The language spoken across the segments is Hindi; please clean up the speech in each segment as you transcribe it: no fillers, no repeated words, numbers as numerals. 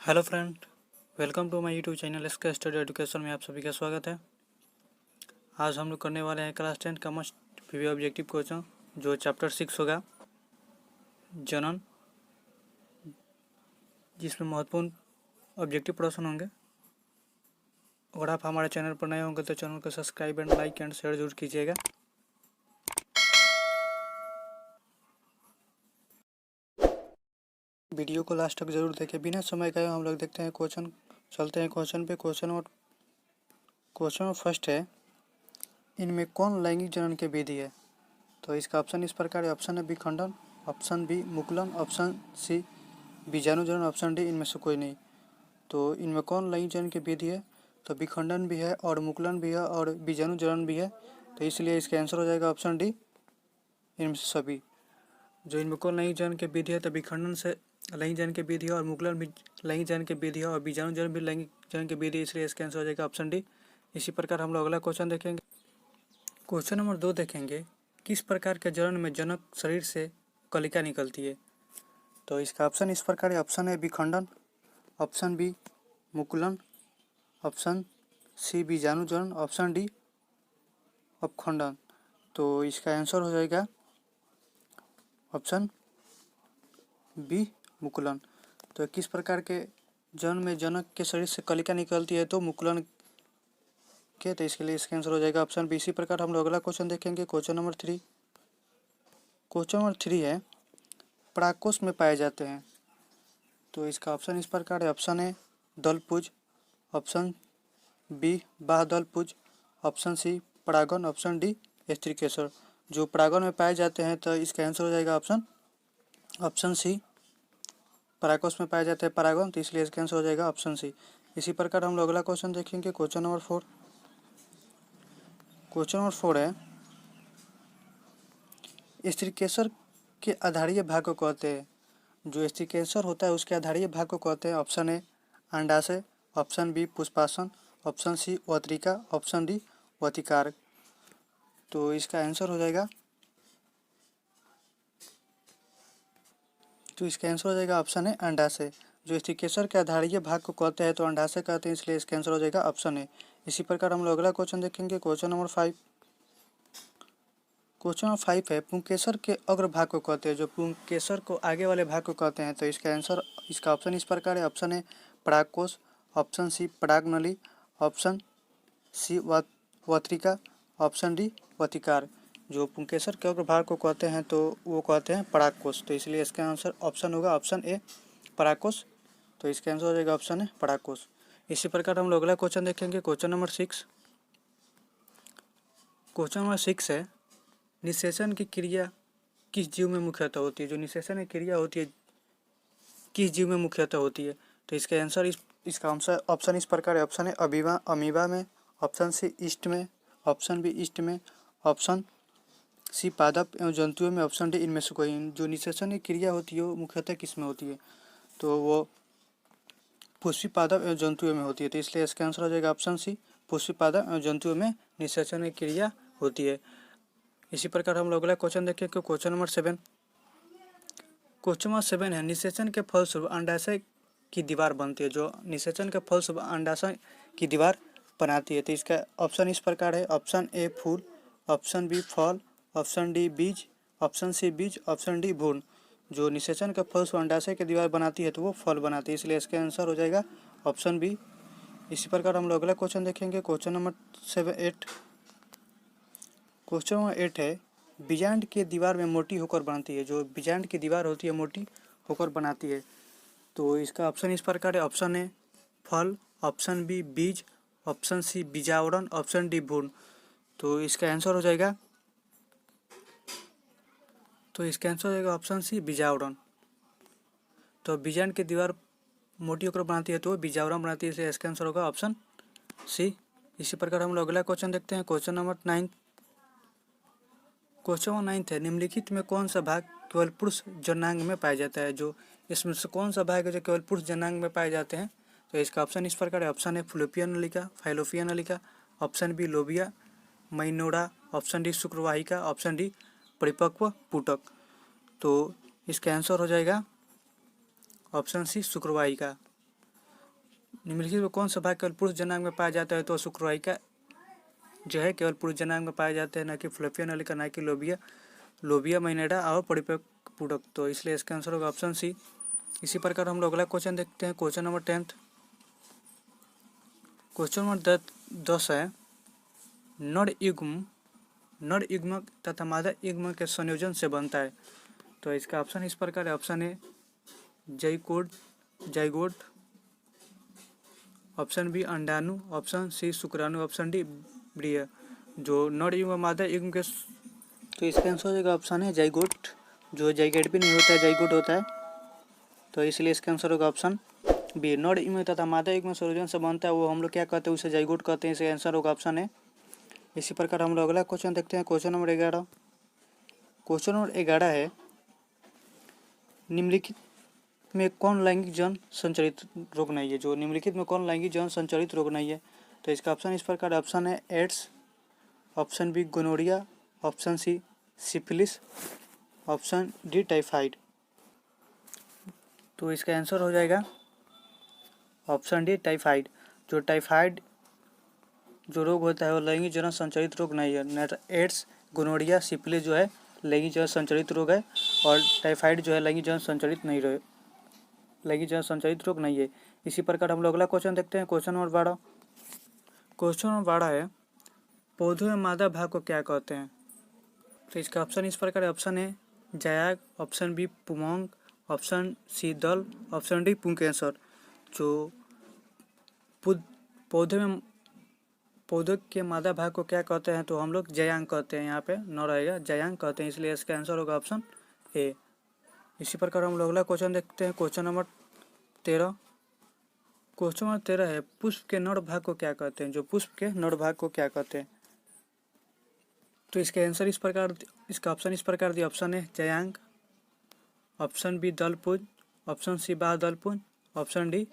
Hello friend, welcome to my YouTube channel इसका स्टडी एजुकेशन में आप सभी का स्वागत है। आज हम लोग करने वाले हैं क्लास 10 का मस्ट प्रीवियस ऑब्जेक्टिव क्वेश्चन जो चैप्टर 6 होगा जनन, जिसमें महत्वपूर्ण ऑब्जेक्टिव प्रश्न होंगे। अगर आप हमारे चैनल पर नए होंगे तो चैनल को subscribe and like and share जरूर कीजिएगा। वीडियो को लास्ट तक जरूर देखें। बिना समय गए हम लोग देखते हैं क्वेश्चन। चलते हैं क्वेश्चन पे। क्वेश्चन फर्स्ट है, इनमें कौन लैंगिक जनन के विधि है? तो इसका ऑप्शन इस प्रकार है। ऑप्शन है विखंडन, ऑप्शन बी मुकुलन, ऑप्शन सी बीजाणु जनन, ऑप्शन डी इनमें से कोई नहीं। तो इनमें कौन लैंगिक जनन की विधि है? तो विखंडन भी है और मुकुलन भी है और बीजाणु जनन भी है। तो इसलिए इसका आंसर हो जाएगा ऑप्शन डी, इनमें से सभी। जो इनमें कौन लैंगिक जनन की विधि है तो विखंडन से लैंगिक जनन की विधि है और मुकुलन भी लैंगिक जनन की विधि है और बीजाणु जनन भी लैंगिक जनन की विधि है, इसलिए इसका आंसर हो जाएगा ऑप्शन डी। इसी प्रकार हम लोग अगला क्वेश्चन देखेंगे। क्वेश्चन नंबर 2 देखेंगे, किस प्रकार के जनन में जनक शरीर से कलिका निकलती है? तो इसका ऑप्शन इस प्रकार है। ऑप्शन है विखंडन, ऑप्शन बी मुकुलन, ऑप्शन सी बीजाणु जनन, ऑप्शन डी अपखंडन। तो इसका आंसर हो जाएगा ऑप्शन बी मुकुलन। तो किस प्रकार के जनन में जनक के शरीर से कलिका निकलती है? तो मुकुलन के। तो इसके लिए इसका आंसर हो जाएगा ऑप्शन बी। इसी प्रकार हम लोग अगला क्वेश्चन देखेंगे। क्वेश्चन नंबर 3 है, परागकोश में पाए जाते हैं। तो इसका ऑप्शन इस प्रकार है। ऑप्शन ए दलपुंज, ऑप्शन बी बाह्यदलपुंज, ऑप्शन सी परागन, ऑप्शन डी स्त्रीकेसर। जो परागन में पाए जाते हैं तो इसका आंसर हो जाएगा ऑप्शन सी, परागकोश में पाए जाते हैं परागन। तो इसलिए इसका आंसर हो जाएगा ऑप्शन सी। इसी प्रकार हम लोग अगला क्वेश्चन देखेंगे। क्वेश्चन नंबर 4 है, स्त्रीकेसर के आधारीय भाग को कहते हैं। जो स्त्रीकेसर होता है उसके आधारीय भाग को कहते हैं। ऑप्शन ए अंडाशय, ऑप्शन बी पुष्पासन, ऑप्शन सी वत्रिका, ऑप्शन डी वतिकार। तो इसका आंसर हो जाएगा ऑप्शन है अंडाशय। जो स्त्रीकेसर के आधारीय भाग को कहते हैं तो अंडाशय कहते हैं, इसलिए इसका आंसर हो जाएगा ऑप्शन ए। इसी प्रकार हम लोग अगला क्वेश्चन देखेंगे। क्वेश्चन नंबर 5 है, पुंकेसर के अग्र भाग को कहते हैं। जो पुंकेसर को आगे वाले भाग को कहते हैं तो इसका ऑप्शन इस प्रकार है। ऑप्शन ए परागकोश, ऑप्शन सी परागनली, ऑप्शन सी वत्रिका, ऑप्शन डी वतिकार। जो पुंकेसर के अग्र भाग को कहते हैं तो वो कहते हैं परागकोश। तो इसलिए इसका आंसर ऑप्शन होगा ऑप्शन ए परागकोश। तो इसका आंसर हो जाएगा ऑप्शन है परागकोश। इसी प्रकार हम लोग अगला क्वेश्चन देखेंगे। क्वेश्चन नंबर 6 है, निषेचन की क्रिया किस जीव में मुख्यतः होती है? जो निषेचन की क्रिया होती है किस जीव में मुख्यतः होती है? तो इसका आंसर इसका ऑप्शन इस प्रकार है। ऑप्शन है अमीबा में, ऑप्शन सी ईस्ट में, ऑप्शन बी ईस्ट में, ऑप्शन सी पादप एवं जंतुओं में, ऑप्शन डी इनमें से कोई। जो निषेचन की क्रिया होती है वो मुख्यतः किस में होती है? तो वो पुष्पी पादप एवं जंतुओं में होती है। तो इसलिए इसका आंसर हो जाएगा ऑप्शन सी, पुष्पी पादप एवं जंतुओं में निषेचन की क्रिया होती है। इसी प्रकार हम लोग अगला क्वेश्चन देखें। क्वेश्चन नंबर 7 है, निषेचन के फलस्वरूप अंडाशय की दीवार बनती है। जो निषेचन के फलस्वरूप अंडाशय की दीवार बनाती है। तो इसका ऑप्शन इस प्रकार है। ऑप्शन ए फूल, ऑप्शन बी फल, ऑप्शन डी बीज, ऑप्शन सी बीज, ऑप्शन डी भ्रूण। जो निषेचन के फलस्वरूप अंडाशय की दीवार बनाती है तो वो फल बनाती है, इसलिए इसका आंसर हो जाएगा ऑप्शन बी। इसी प्रकार हम लोग अगला क्वेश्चन देखेंगे। क्वेश्चन नंबर 8 है, बीजांड की दीवार में मोटी होकर बनती है। जो बीजांड की दीवार होती है मोटी होकर बनाती है। तो इसका ऑप्शन इस प्रकार है। ऑप्शन ए फल, ऑप्शन बी बीज, ऑप्शन सी बीजावरण, ऑप्शन डी भ्रूण। तो इसका आंसर हो जाएगा ऑप्शन सी बीजावरण। तो बीजांड की दीवार मोटी होकर बनाती है तो वो बीजावरण बनाती है, इसलिए इसका आंसर होगा ऑप्शन सी। इसी प्रकार हम लोग अगला क्वेश्चन देखते हैं। क्वेश्चन नंबर 9 है, निम्नलिखित में कौन सा भाग केवल पुरुष जननांग में पाया जाता है? जो इसमें से कौन सा भाग है जो केवल पुरुष जननांग में पाए जाते हैं? तो इसका ऑप्शन इस प्रकार है। ऑप्शन ए फ्लोपियन नलिका, फाइलोपियन नलिका, option B labia minora, option D शुक्रवाहिका, ऑप्शन डी परिपक्व पुटक। तो इसका आंसर हो जाएगा ऑप्शन सी शुक्रवाहिका। निम्नलिखित में कौन सा भाग केवल पुरुष जनांग में पाया जाता है? तो शुक्रवाहिका जो है केवल पुरुष जनांग में पाए जाते हैं, न कि फ्लोपिया नलिका, न कि लोबिया माइनेटा और परिपक्व पुटक। तो इसलिए इसका आंसर होगा ऑप्शन सी। इसी प्रकार हम लोग अगला क्वेश्चन देखते हैं, क्वेश्चन नंबर 10। क्वेश्चन नंबर 10 है, नर युग्म तथा मादा युग्म के संयोजन से बनता है। तो इसका ऑप्शन इस प्रकार है, option A zygote, option B अंडाणु, ऑप्शन सी शुक्राणु, ऑप्शन डी ब्रिय। जो नर युग्म मादा युग्म के, तो इसका आंसर हो जाएगा ऑप्शन है जाइगोट। जो जाइगोट भी नहीं होता है, जाइगोट होता है। तो इसलिए इसका आंसर होगा ऑप्शन बी। नर युग्म तथा मादा युग्म संयोजन से बनता है वो हम लोग क्या कहते हैं? उसे जाइगोट कहते हैं। इसका आंसर होगा ऑप्शन है। इसी प्रकार हम लोग अगला क्वेश्चन देखते हैं, क्वेश्चन नंबर 11। क्वेश्चन नंबर 11 है, निम्नलिखित में कौन लैंगिक जन संचालित रोग नहीं है? जो निम्नलिखित में कौन लैंगिक जन संचालित रोग नहीं है? तो इसका ऑप्शन इस प्रकार, ऑप्शन है AIDS, option B gonorrhoea, option C syphilis, option D typhoid. तो इसका आंसर हो जाएगा ऑप्शन डी टाइफाइड। जो टाइफाइड जो रोग होता है वो लैंगिक जन संचालित रोग नहीं है। एड्स, गोनोरिया, सिफिलिस जो है लैंगिक जन संचालित रोग है, और टाइफाइड जो है लैंगिक जन संचालित रोग नहीं है। इसी प्रकार हम लोग अगला क्वेश्चन देखते हैं, क्वेश्चन नंबर 12। क्वेश्चन नंबर 12 है, पौधों में मादा भाग को क्या कहते हैं? तो इसका ऑप्शन इस प्रकार है, ऑप्शन ए जायक, ऑप्शन बी पुमांग, ऑप्शन सी दल, ऑप्शन डी पुंकेसर। जो पौधों के मादा भाग को क्या कहते हैं? तो हम लोग जयांग कहते हैं, यहाँ पे न रहेगा, जयांग कहते हैं। इसलिए इसका आंसर होगा ऑप्शन ए। इसी प्रकार हम लोग अगला क्वेश्चन देखते हैं, क्वेश्चन नंबर 13। क्वेश्चन नंबर 13 है, पुष्प के नर भाग को क्या कहते हैं? जो पुष्प के नर भाग को क्या कहते हैं? तो इसका आंसर इस प्रकार, इसका ऑप्शन इस प्रकार दिया, ऑप्शन ए जयांग, ऑप्शन बी दलपुंज, ऑप्शन सी बादलपुंज, ऑप्शन डी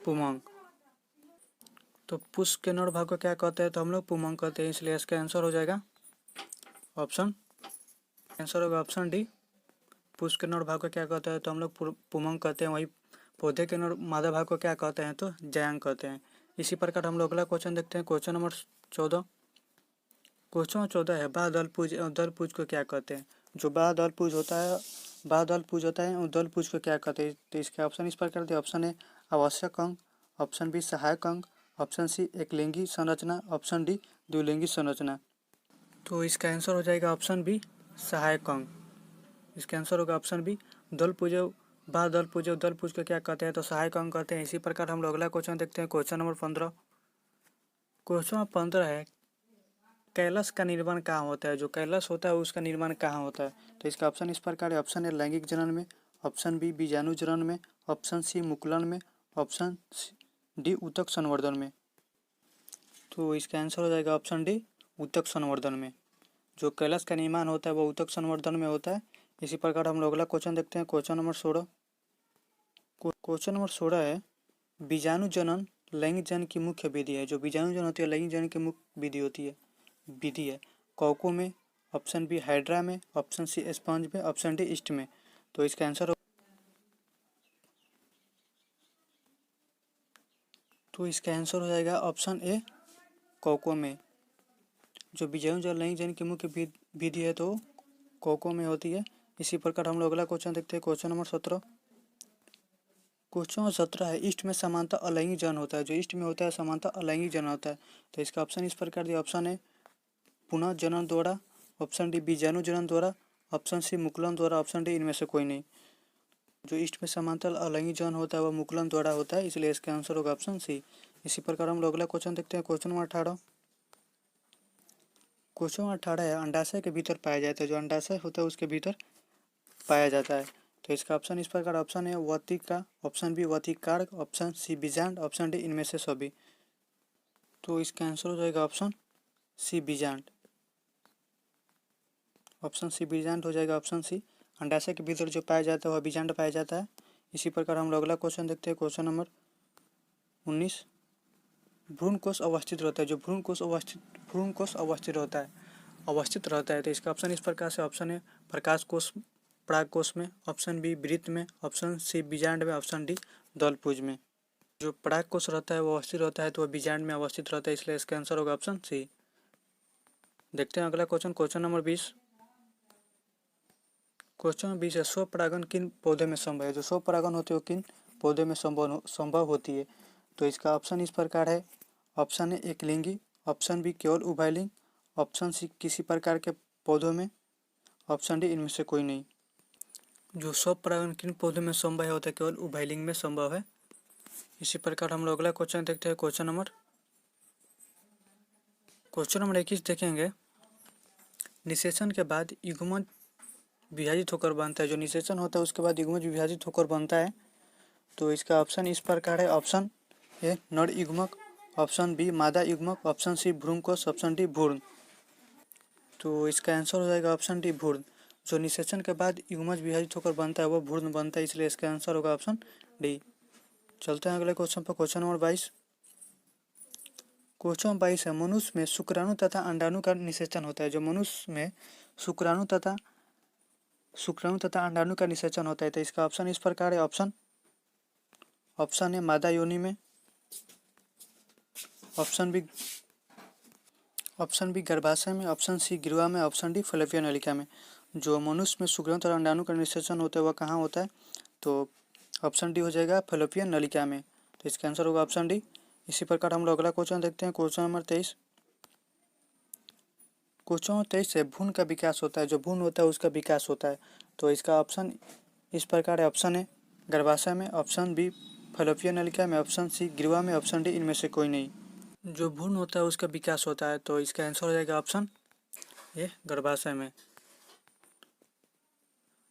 पुमांग। तो पुष्प के नर भाग को क्या कहते हैं? तो हम लोग पुमांग कहते हैं। इसलिए इसका आंसर हो जाएगा ऑप्शन, आंसर होगा ऑप्शन डी। पुष्प के नर भाग को क्या कहते हैं? तो हम लोग पुमांग कहते हैं। वही पौधे के नर मादा भाग को क्या कहते हैं? तो जयांग कहते हैं। इसी प्रकार हम लोग अगला क्वेश्चन देखते हैं, क्वेश्चन नंबर 14। क्वेश्चन नंबर 14 है, बादलपुंज और दलपुंज को क्या कहते हैं? जो बादलपुंज होता है और दलपुंज को क्या कहते हैं? तो इसके ऑप्शन इस प्रकार दिए, ऑप्शन ए आवश्यक अंग, ऑप्शन बी सहायक अंग, ऑप्शन सी एकलिंगी संरचना, ऑप्शन डी द्विलिंगी संरचना। तो इसका आंसर हो जाएगा ऑप्शन बी सहायक अंग। इसका आंसर होगा ऑप्शन बी। दलपुंज और दलपुंज को क्या कहते हैं? तो सहायक अंग कहते हैं। इसी प्रकार हम लोग अगला क्वेश्चन देखते हैं, क्वेश्चन नंबर 15। क्वेश्चन नंबर 15 है, कैलस का निर्माण कहाँ होता है? जो कैलस होता है उसका निर्माण कहाँ होता है? तो इसका ऑप्शन इस प्रकार है, ऑप्शन ए लैंगिक जनन में, ऑप्शन बी बीजाणु जनन में, ऑप्शन सी मुकुलन में, ऑप्शन डी ऊतक संवर्धन में। तो इसका आंसर हो जाएगा ऑप्शन डी ऊतक संवर्धन में। जो कैलस का निर्माण होता है वो ऊतक संवर्धन में होता है। इसी प्रकार हम लोग अगला क्वेश्चन देखते हैं, क्वेश्चन नंबर 16। क्वेश्चन नंबर 16 है, बीजाणु जनन लैंगिक जनन की मुख्य विधि है। जो बीजाणु जनन होती है लैंगिक जनन की मुख्य विधि है। कॉको में, ऑप्शन बी हाइड्रा में, ऑप्शन सी स्पंज में, ऑप्शन डी ईस्ट में। तो इसका आंसर हो जाएगा ऑप्शन ए कोको में। जो बीजाणु जनन लैंगिक जनन की मुख्य विधि है तो कोको में होती है। इसी प्रकार हम लोग अगला क्वेश्चन देखते हैं, क्वेश्चन नंबर 17। क्वेश्चन नंबर 17 है, ईस्ट में समानता अलैंगिक जनन होता है। जो ईस्ट में होता है समानता अलैंगिक जनन होता है। तो इसका ऑप्शन इस प्रकार दिया, ऑप्शन ए पुनः जनन द्वारा, ऑप्शन डी बीजाणु जनन द्वारा, ऑप्शन सी मुकुलन द्वारा, ऑप्शन डी इनमें से कोई नहीं। जो ईस्ट में समांतर अलैंगिक जनन होता है वह मुकुलन द्वारा होता है। इसलिए इसका आंसर होगा ऑप्शन सी। इसी प्रकार हम लोग अगला क्वेश्चन देखते हैं, क्वेश्चन नंबर 18। क्वेश्चन नंबर 18 है, अंडाशय के भीतर पाया जाता है। जो अंडाशय होता है उसके भीतर पाया जाता है। तो इसका ऑप्शन इस प्रकार, ऑप्शन ए वतिका, ऑप्शन बी वतिकार, ऑप्शन सी बीजांड, ऑप्शन डी इनमें से सभी। तो इसका आंसर हो जाएगा ऑप्शन सी बीजांड। ऑप्शन सी बीजांड हो जाएगा, ऑप्शन सी। अंडाशय के भीतर जो पाया जाता है वह बीजांड पाया जाता है। इसी प्रकार हम लोग अगला क्वेश्चन देखते हैं, क्वेश्चन नंबर 19। भ्रूण कोष अवस्थित रहता है। जो भ्रूण कोष अवस्थित रहता है। तो इसका ऑप्शन इस प्रकार से, ऑप्शन ए प्रकाश कोष पराग कोष में, ऑप्शन बी वृत्त में, ऑप्शन सी बीजांड में, ऑप्शन डी दलपुंज में। जो परागकोश रहता है वो अवस्थित रहता है तो वह बीजांड में अवस्थित रहता है, इसलिए इसका आंसर होगा ऑप्शन सी। देखते हैं अगला question, question number 20। Question number 20 है, स्वपरागन किन पौधे में संभव है? जो स्वपरागन होती है वो किन पौधे में संभव होती है? तो इसका ऑप्शन इस प्रकार है। ऑप्शन ए एक लिंगी, ऑप्शन बी केवल उभयलिंग, ऑप्शन सी किसी प्रकार के पौधों में, ऑप्शन डी इनमें से कोई नहीं। जो स्वपरागन किन पौधों में संभव होता है? केवल उभयलिंग में संभव है। इसी प्रकार हम लोग अगला क्वेश्चन देखते हैं, क्वेश्चन नंबर 21 देखेंगे। निषेचन के बाद युग्मज विभाजित होकर बनता है। जो निषेचन होता है उसके बाद युग्मज विभाजित होकर बनता है। तो इसका ऑप्शन इस प्रकार है। ऑप्शन ए नर युग्मक, ऑप्शन बी मादा युग्मक, ऑप्शन सी भ्रूणकोश, ऑप्शन डी भ्रूण। तो इसका आंसर हो जाएगा ऑप्शन डी भ्रूण। जो निषेचन के बाद युग्मज विभाजित होकर बनता है वो भ्रूण बनता है, इसलिए इसका आंसर होगा ऑप्शन डी। चलते हैं अगले क्वेश्चन पर, क्वेश्चन नंबर 22। क्वेश्चन 22 है, मनुष्य में शुक्राणु तथा अंडाणु का निषेचन होता है। जो मनुष्य में शुक्राणु तथा अंडाणु का निषेचन होता है, तो इसका ऑप्शन इस प्रकार है। ऑप्शन ए मादा योनि में, ऑप्शन बी गर्भाशय में, ऑप्शन सी ग्रीवा में, ऑप्शन डी फैलोपियन नलिका में। जो मनुष्य में शुक्राणु तथा अंडाणु का निषेचन होता है वह कहाँ होता है? तो ऑप्शन डी हो जाएगा फैलोपियन नलिका में। तो इसका आंसर होगा ऑप्शन डी। इसी प्रकार हम लोग अगला क्वेश्चन देखते हैं, क्वेश्चन नंबर 23। क्वेश्चन नंबर 23 से भ्रूण का विकास होता है। जो भ्रूण होता है उसका विकास होता है। तो इसका ऑप्शन इस प्रकार है। ऑप्शन ए गर्भाशय में, ऑप्शन बी फैलोपियन नलिका में, ऑप्शन सी ग्रीवा में, ऑप्शन डी इनमें से कोई नहीं। जो भ्रूण होता है उसका विकास होता है, तो इसका आंसर हो जाएगा ऑप्शन ए गर्भाशय में।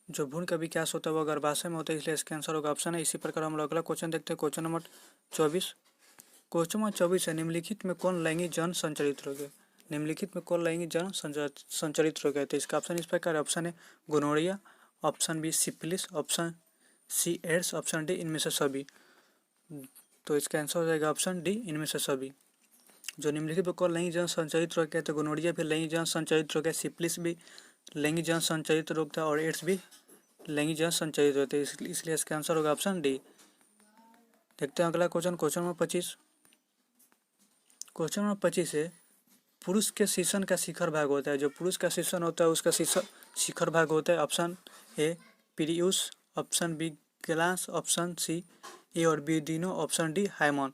जो भ्रूण का विकास होता है वह गर्भाशय में होता है, इसलिए इसका आंसर होगा ऑप्शन है। इसी प्रकार हम लोग अगला क्वेश्चन देखते हैं, क्वेश्चन नंबर 24। क्वेश्चन नंबर 24 है, निम्नलिखित में कौन लैंगिक जन संचालित रोग है? निम्नलिखित में कौन लैंगिक जन संचालित रोग है? तो इसका ऑप्शन इस प्रकार है। Option A gonorrhoea, option B syphilis, option C AIDS, option D इनमें से सभी। तो इसका आंसर हो जाएगा ऑप्शन डी इनमें से सभी। जो निम्नलिखित में कौन लैंगिक जन संचालित रोग है? तो गोनोरिया भी लैंगिक जन संचालित रोग है, सिफिलिस भी लैंगिक जन संचालित रोग था और एड्स भी लैंगिक जन संचालित रोग थे, इसलिए इसका आंसर होगा ऑप्शन डी। देखते हैं अगला question, question number 25। Question number 25 है, पुरुष के शीर्षण का शिखर भाग होता है। जो पुरुष का शीर्षण होता है उसका शिखर भाग होता है। ऑप्शन ए पीरियस, ऑप्शन बी ग्लास, ऑप्शन सी ए और बी तीनों, ऑप्शन डी हाइमन।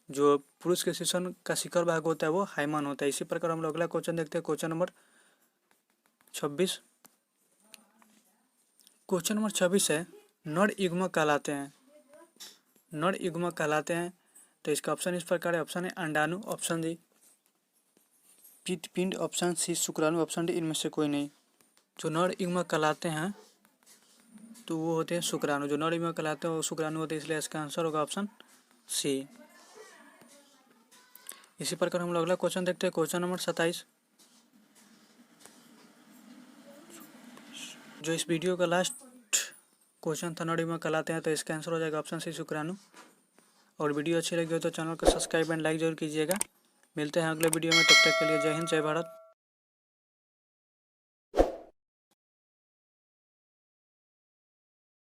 जो पुरुष के शीर्षण का शिखर भाग होता है वो हाइमन होता है। इसी प्रकार हम लोग अगला क्वेश्चन देखते हैं, क्वेश्चन नंबर 26। क्वेश्चन नंबर 26 है, नर युग्मक कहलाते हैं। नर युग्मक कहलाते हैं, तो इसका ऑप्शन इस प्रकार है। ऑप्शन ए अंडाणु, ऑप्शन डी पिंड, ऑप्शन सी शुक्राणु, ऑप्शन डी इनमें से कोई नहीं। जो नर युग्मक कहलाते हैं तो वो होते हैं शुक्राणु। जो नर युग्मक कहलाते हैं वो शुक्राणु होते हैं, इसलिए इसका आंसर होगा ऑप्शन सी। इसी प्रकार हम लोग अगला क्वेश्चन देखते हैं, क्वेश्चन नंबर 27। जो इस वीडियो का लास्ट क्वेश्चन था, नर युग्मक कहलाते हैं, तो इसका आंसर हो जाएगा ऑप्शन सी शुक्राणु। और वीडियो अच्छी लगी हो तो चैनल को सब्सक्राइब एंड लाइक जरूर कीजिएगा। मिलते हैं अगले वीडियो में, तब तक के लिए जय हिंद, जय भारत।